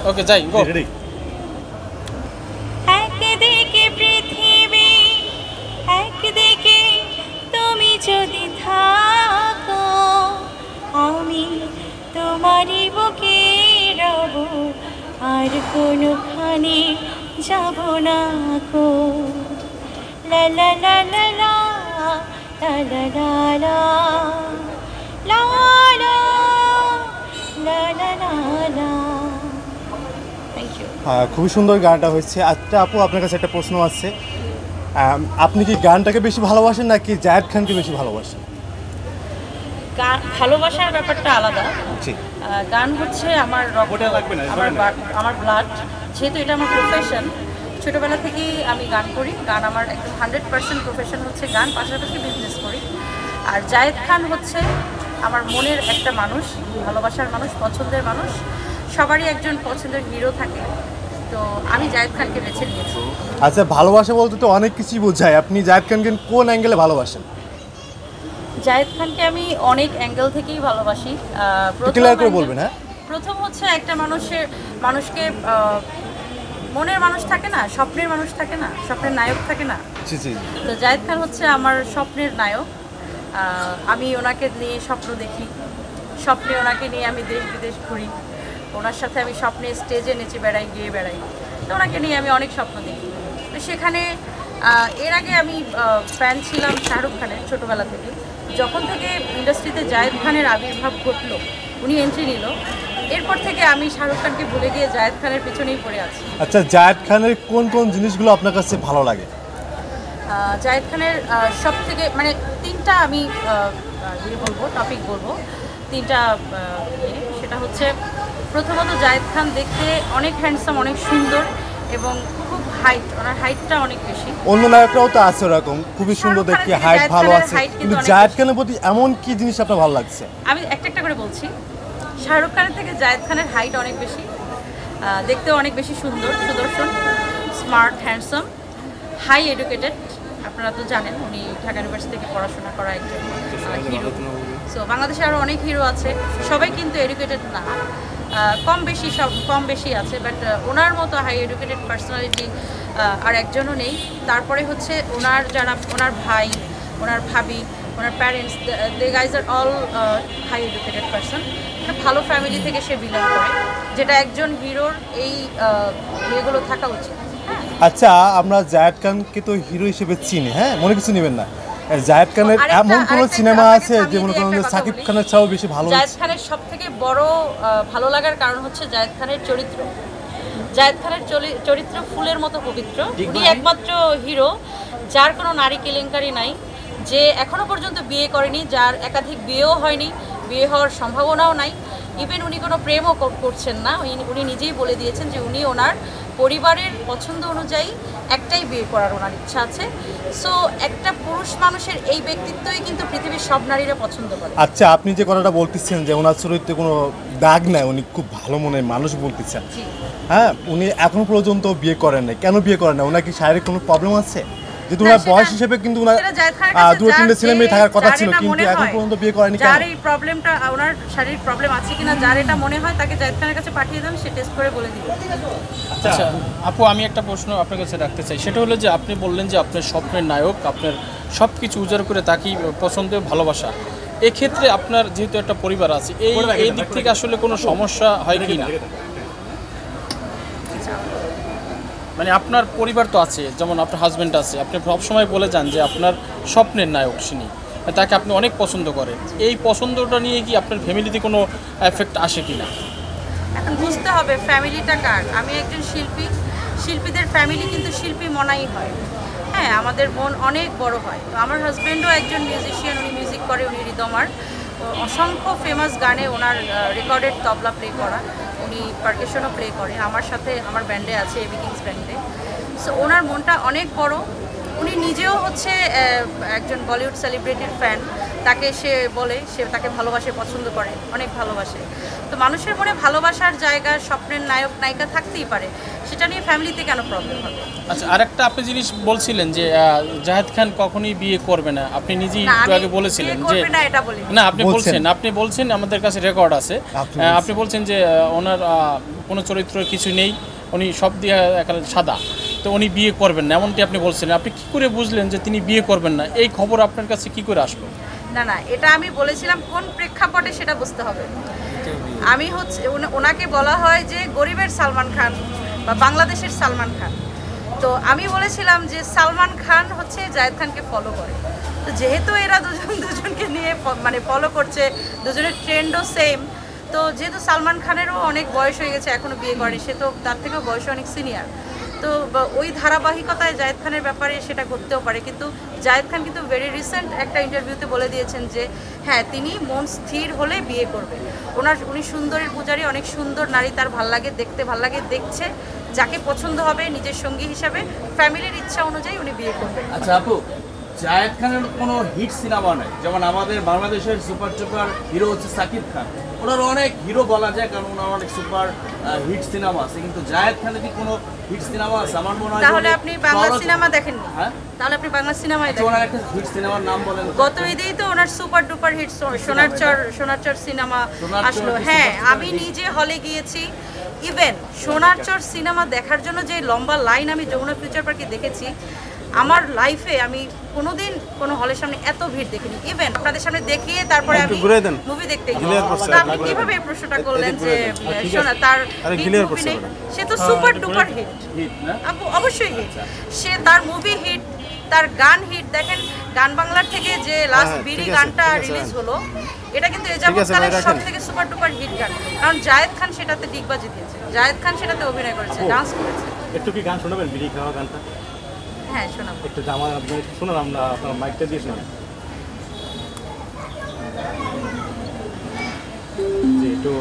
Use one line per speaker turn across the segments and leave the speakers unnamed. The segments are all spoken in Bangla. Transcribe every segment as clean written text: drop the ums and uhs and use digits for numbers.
ওকে যাই গো।
একদিকে পৃথিবী, একদিকে তুমি যদি থাকো, আমি তোমারই বুকে রব, আর কোনোখানে যাব না গো। লা লা লা লা লা লা লা লা লা লা লা লা লা লা। Thank you.
খুবই সুন্দর গানটা হয়েছে। আচ্ছা আপু, আপনার কাছে একটা প্রশ্ন আছে, আপনি কি গানটাকে বেশি ভালোবাসেন নাকি জায়েদ খানকে বেশি ভালোবাসেন?
গান ভালোবাসার ব্যাপারটা আলাদা।
জি।
গান হচ্ছে আমার রক্ত, আমার ব্লাড, যেহেতু এটা আমার প্রফেশন। ছোটোবেলা থেকেই আমি গান করি, গান আমার একদম 100% প্রফেশন হচ্ছে গান, পাশাপাশি বিজনেস করি। আর জায়েদ খান হচ্ছে আমার মনের একটা মানুষ, ভালোবাসার মানুষ, পছন্দের মানুষ। সবারই একজন পছন্দের হিরো থাকে, তো আমি জায়েদ খানকে বেছে নিয়েছি।
আচ্ছা, ভালোবাসা বলতে তো অনেক কিছুই বোঝায়, আপনি জায়েদ খানকে কোন অ্যাঙ্গেলে ভালোবাসেন?
জায়েদ খানকে আমি অনেক অ্যাঙ্গেল থেকেই ভালোবাসি।
বলবেন। হ্যাঁ,
প্রথম হচ্ছে একটা মানুষকে মনের মানুষ থাকে না, স্বপ্নের মানুষ থাকে না, স্বপ্নের নায়ক থাকে না। তো জায়েদ খান হচ্ছে আমার স্বপ্নের নায়ক। আমি ওনাকে নিয়ে স্বপ্ন দেখি, স্বপ্নে ওনাকে নিয়ে আমি দেশ বিদেশ ঘুরি, ওনার সাথে আমি স্বপ্নে স্টেজে নেচে বেড়াই, গিয়ে বেড়াই। তো ওনাকে নিয়ে আমি অনেক স্বপ্ন দেখি। তো সেখানে এর আগে আমি ফ্যান ছিলাম শাহরুখ খানের ছোটোবেলা থেকে। যখন থেকে ইন্ডাস্ট্রিতে জায়েদ খানের আবির্ভাব ঘটলো, উনি এন্ট্রি নিল, এরপর থেকে আমি শাহরুখ খানকে ভুলে গিয়ে জায়েদ খানের পিছনেই পড়ে আছি।
আচ্ছা, জায়েদ খানের কোন কোন জিনিসগুলো আপনার কাছে ভালো লাগে?
জায়েদ খানের সব থেকে মানে তিনটা আমি টপিক বলবো, তিনটা সেটা হচ্ছে, প্রথমত জায়েদ খান দেখতে অনেক হ্যান্ডসাম, অনেক সুন্দর এবং খুব হাইট, ওনার হাইটটা অনেক বেশি।
অন্য নায়করাও তো আছে ওরকম, খুবই সুন্দর দেখি, হাইট ভালো আছে, কিন্তু জায়েদ খানের প্রতি এমন কি জিনিস আপনার ভালো লাগছে?
আমি একটা একটা করে বলছি। শাহরুখ খানের থেকে জায়েদ খানের হাইট অনেক বেশি, দেখতেও অনেক বেশি সুন্দর, সুদর্শন, স্মার্ট, হ্যান্ডসাম, হাই এডুকেটেড। আপনারা তো জানেন উনি ঢাকা ইউনিভার্সিটি থেকে পড়াশোনা করা একজন হিরো। সো বাংলাদেশে আরও অনেক হিরো আছে, সবাই কিন্তু এডুকেটেড না, কম বেশি আছে, বাট ওনার মতো হাই এডুকেটেড পার্সোনালিটি আর একজনও নেই। তারপরে হচ্ছে ওনার ভাই, ওনার ভাবি, ওনার প্যারেন্টস, দে গাইজ আর অল হাই এডুকেটেড পার্সন। একটা ভালো ফ্যামিলি থেকে সে বিলং করে, যেটা একজন হিরোর এই ইয়েগুলো থাকা উচিত।
আচ্ছা, আমরা জায়েদ খানকে তো হিরো হিসেবে চিনি, হ্যাঁ, মনে কিছু নেবেন না। জায়েদ খানের এমন কোন সিনেমা আছে যে মনে করেন সাকিব খানের চেয়েও বেশি ভালো?
জায়েদ খানের সবথেকে বড় ভালো লাগার কারণ হচ্ছে জায়েদ খানের চরিত্র। জায়েদ খানের চরিত্র ফুলের মতো পবিত্র। উনি একমাত্র হিরো যার কোনো নারী কেলেঙ্কারি নাই, যে এখনো পর্যন্ত বিয়ে করেনি, যার একাধিক বিয়েও হয়নি, বিয়ে হওয়ার সম্ভাবনাও নাই। ইভেন উনি কোনো প্রেমও করছেন না। উনি নিজেই বলে দিয়েছেন যে উনি ওনার পরিবারের পছন্দ অনুযায়ী একটাই বিয়ে করার ওনার ইচ্ছা আছে। সো একটা পুরুষ মানুষের এই ব্যক্তিত্বই কিন্তু পৃথিবীর সব নারীরা পছন্দ করে।
আচ্ছা, আপনি যে কথাটা বলতেছেন যে ওনার চরিত্রে কোনো দাগ নাই, উনি খুব ভালো মনের মানুষ বলতেছেন, হ্যাঁ, উনি এখন পর্যন্ত বিয়ে করেন নাই, কেন বিয়ে করেন না? ওনার কি শারীরিক কোনো প্রবলেম আছে? যেহেতু ওনার বয়স হিসেবে কিন্তু ওনার 2-3টে ছেলে মেয়ে থাকার কথা ছিল, কিন্তু এখন পর্যন্ত বিয়ে করেনি কেন?
যার এই প্রবলেমটা, ওনার শারীরিক প্রবলেম আছে কিনা, যার এটা মনে হয় তাকে জায়েদ খানের কাছে পাঠিয়ে দেন, সে টেস্ট করে বলে দিবে।
আচ্ছা আপু, আমি একটা প্রশ্ন আপনার কাছে রাখতে চাই। সেটা হলো যে আপনি বললেন যে আপনার স্বপ্নের নায়ক, আপনার সব কিছু উজাড় করে তাকেই পছন্দ, ভালোবাসা। এক্ষেত্রে আপনার যেহেতু একটা পরিবার আছে, এই দিক থেকে আসলে কোনো সমস্যা হয় কি না? মানে আপনার পরিবার তো আছে, যেমন আপনার হাজব্যান্ড আছে, আপনি সবসময় বলে যান যে আপনার স্বপ্নের নায়ক তিনি, তাকে আপনি অনেক পছন্দ করেন। এই পছন্দটা নিয়ে কি আপনার ফ্যামিলিতে কোনো এফেক্ট আসে কি না?
এখন বুঝতে হবে ফ্যামিলিটা কার। আমি একজন শিল্পী, শিল্পীদের ফ্যামিলি কিন্তু শিল্পী মনাই হয়। হ্যাঁ, আমাদের মন অনেক বড় হয়। তো আমার হাজব্যান্ডও একজন মিউজিশিয়ান, উনি মিউজিক করে, উনি রিদমার। অসংখ্য ফেমাস গানে ওনার রেকর্ডেড তবলা প্লে করা, উনি পারকাশনও প্লে করে। আমার সাথে আমার ব্যান্ডে আছে, এবি কিংস ব্যান্ডে। সো ওনার মনটা অনেক বড়। উনি নিজেও হচ্ছে একজন বলিউড সেলিব্রিটির ফ্যান। তাকে সে বলে সে তাকে ভালোবাসে, পছন্দ করে, অনেক ভালোবাসে। তো মানুষের মনে ভালোবাসার জায়গা, স্বপ্নের নায়ক নায়িকা থাকতেই পারে, সেটা নিয়ে ফ্যামিলিতে কেন প্রবলেম হবে?
আচ্ছা, আরেকটা আপনি জিনিস বলছিলেন যে জাহেদ খান কখনোই বিয়ে করবে না, আপনি নিজেই
না,
একটু
আমি
আগে বলেছিলেন
বিয়ে
যে
করবে না এটা বলিনি।
না, আপনি
বলছেন।
বলছেন আমাদের কাছে রেকর্ড আছে,
আপনি
আপনি বলছেন যে ওনার কোনো চরিত্র কিছু নেই, উনি সব দিয়ে একেবারে সাদা, তো উনি বিয়ে করবেন না, এমনটি আপনি বলছিলেন। আপনি কি করে বুঝলেন যে তিনি বিয়ে করবেন না? এই খবর আপনার কাছে কি করে আসলো?
না না, এটা আমি বলেছিলাম কোন প্রেক্ষাপটে সেটা বুঝতে হবে। আমি হচ্ছে ওনাকে বলা হয় যে গরিবের সালমান খান বা বাংলাদেশের সালমান খান। তো আমি বলেছিলাম যে সালমান খান হচ্ছে জায়েদ খানকে ফলো করে। তো যেহেতু এরা দুজনকে নিয়ে মানে ফলো করছে, দুজনের ট্রেন্ডও সেম, তো যেহেতু সালমান খানেরও অনেক বয়স হয়ে গেছে, এখনও বিয়ে করেনি, সে তো তার থেকেও বয়সে অনেক সিনিয়র, তো ওই ধারাবাহিকতায় জায়েদ খানের ব্যাপারে সেটা করতেও পারে। কিন্তু জায়েদ খান কিন্তু ভেরি রিসেন্ট একটা ইন্টারভিউতে বলে দিয়েছেন যে হ্যাঁ, তিনি মন স্থির হলে বিয়ে করবে। উনি সুন্দরীর পূজারী, অনেক সুন্দর নারী, তার ভাল লাগে দেখতে, ভাল লাগে দেখছে, যাকে পছন্দ হবে নিজের সঙ্গী হিসাবে, ফ্যামিলির ইচ্ছা অনুযায়ী উনি বিয়ে করবেন।
আচ্ছা আপু, জায়েদ খানের কোনো হিট সিনেমা নেই, যেমন আমাদের বাংলাদেশের সুপার টুপার হিরো হচ্ছে সাকিব খান, ওনার অনেক হিরো বলা যায় কারণ ওনার অনেক সুপার হিট সিনেমা আছে, কিন্তু জায়েদ খানের কি কোনো হিট সিনেমা আছে? আমার মনে হয়
তাহলে আপনি বাংলা সিনেমা দেখেননি?
হ্যাঁ,
তাহলে আপনি বাংলা সিনেমায়
আচ্ছা, ওনার
দেখেন।
একটা হিট সিনেমার নাম বলেন।
গত ঈদেই তো ওনার সুপার ডুপার হিট সোনার চর সিনেমা
সোনার চর
আসলো।
কি
হ্যাঁ,
সুপার
আমি
hit?
নিজে হলে গিয়েছি। ইভেন সোনার চর সিনেমা দেখার জন্য যে লম্বা লাইন আমি যমুনা ফিউচার পার্কে দেখেছি, আমার লাইফে আমি কোনোদিন কোনো হলের সামনে এত ভিড় দেখিনি। ইভেন আপনাদের সামনে দেখিয়ে তারপরে আমি মুভি দেখতে গেছি। তো আপনি কিভাবে এই প্রশ্নটা করলেন যে শোনা তার movie নেই? সে তো সুপার ডুপার হিট,
হিট না?
অবশ্যই হিট। সে তার মুভি হিট, তার গান হিট। দেখেন, গান বাংলার থেকে যে লাস্ট বিড়ি গানটা রিলিজ হলো, এটা কিন্তু এ যাবৎকালের সব থেকে সুপার ডুপার হিট গান, কারণ জায়েদ খান সেটাতে ডিগবাজি দিয়েছে, জায়েদ খান সেটাতে অভিনয় করেছে, ডান্স করেছে।
একটু কি গান শোনাবেন, বিড়ি খাওয়া গানটা?
হ্যাঁ, শোনাবো।
একটু জামা আপনি শোনান, আমরা আপনার মাইকটা দিয়ে শোনান যে একটু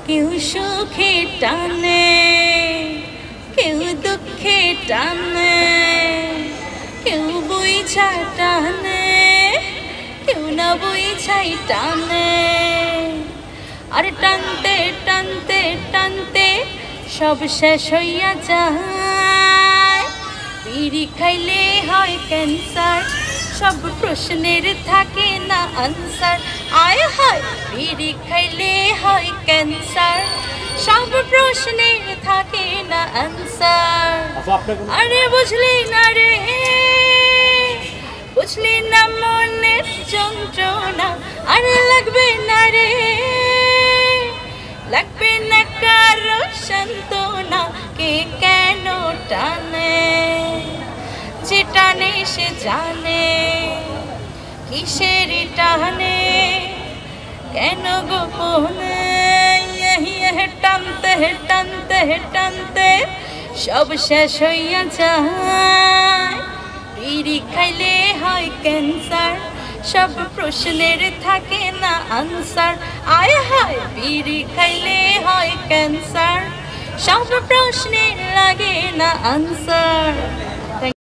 কেউ সুখে টানে, কেউ দুঃখে টানে, কেউ বইছা টানে, কেউ না বইছাই টানে। আর টানতে টানতে টানতে সব শেষ হইয়া যায়। বিড়ি খাইলে হয় ক্যান্সার, সব প্রশ্নের থাকে না আনসার। আয় হায়, বিড়ি খাইলে হয় ক্যান্সার, সব প্রশ্নের থাকে না আনসার।
আপু আপনার কোনো
আরে বুঝলি না রে, বুঝলি না মনের যন্ত্রণা, আরে লাগবে না রে, লাগবে না কারো সান্ত্বনা, কে কেন টানে, যে টানে সে জানে কিসের টানে, কেন গোপনে টানতে টানতে টানতে সব শেষ হইয়া যায়। বিড়ি খাইলে হয় ক্যান্সার, সব প্রশ্নের থাকে না আনসার। আয় হায়, বিড়ি খাইলে হয় ক্যান্সার, সব প্রশ্নের লাগে না আনসার।